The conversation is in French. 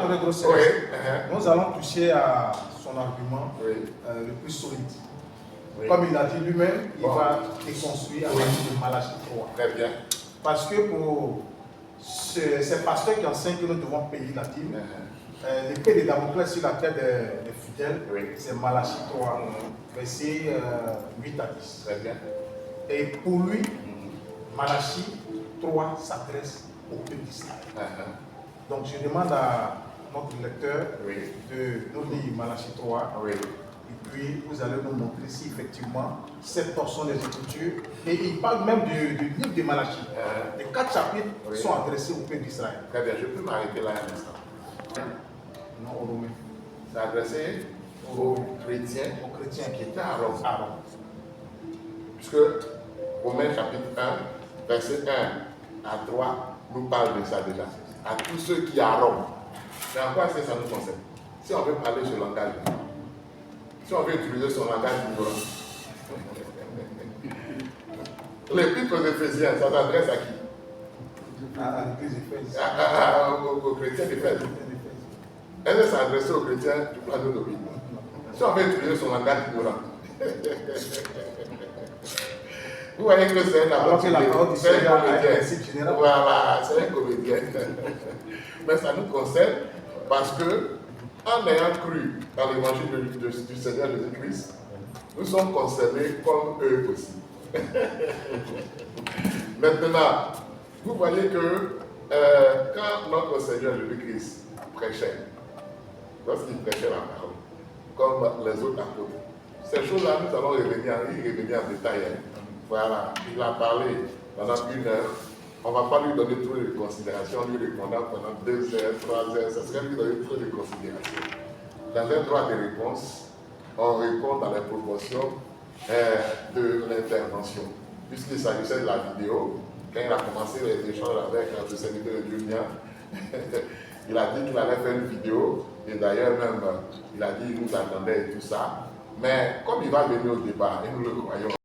très gros service. Nous allons toucher à son argument le plus solide. Oui. Comme il a dit lui-même, il va déconstruire à partir de Malachie 3. Très bien. Parce que pour ces pasteurs qui enseignent que nous devons payer la dîme, l'épée de Damoclès sur la tête des fidèles, c'est Malachie 3, versets 8 à 10. Très bien. Et pour lui, Malachie 3 s'adresse au peuple d'Israël. Donc je demande à notre lecteur de nous lire Malachie 3. Et puis vous allez nous montrer si effectivement cette portion des Écritures, et il parle même du livre de Malachie. Les 4 chapitres sont adressés au peuple d'Israël. Très bien, je peux m'arrêter là un instant. Non, aux Romains. C'est adressé aux chrétiens qui étaient à Rome. Rome. Puisque Romains chapitre 1, verset 1 à 3 nous parle de ça déjà. À tous ceux qui à Rome. Mais en quoi est-ce que ça nous concerne? Si on veut parler ce langage, si on veut utiliser son langage ignorant, l'épître aux Éphésiens, ça s'adresse à qui? À l'église d'Éphèse. Aux chrétiens d'Éphèse. Est-ce que ça s'adresse aux chrétiens du plateau de Bible? Si on veut utiliser son langage ignorant. Vous voyez que c'est un comédien. Voilà, c'est un comédien. Mais ça nous concerne parce que, en ayant cru dans l'évangile du Seigneur Jésus-Christ, nous sommes concernés comme eux aussi. Maintenant, vous voyez que quand notre Seigneur Jésus-Christ prêchait, lorsqu'il prêchait la parole, comme les autres apôtres, ces choses-là, nous allons y revenir en détail. Voilà, il a parlé pendant 1 heure. On ne va pas lui donner trop de considérations, lui répondant pendant 2 heures, 3 heures. Ça serait lui donner trop de considérations. Dans un droit de réponse, on répond dans les proportions de l'intervention. Puisqu'il s'agissait de la vidéo, quand il a commencé les échanges avec le serviteur de Dieu, il a dit qu'il allait faire une vidéo. Et d'ailleurs, même, il a dit qu'il nous attendait et tout ça. Mais comme il va venir au débat, et nous le croyons,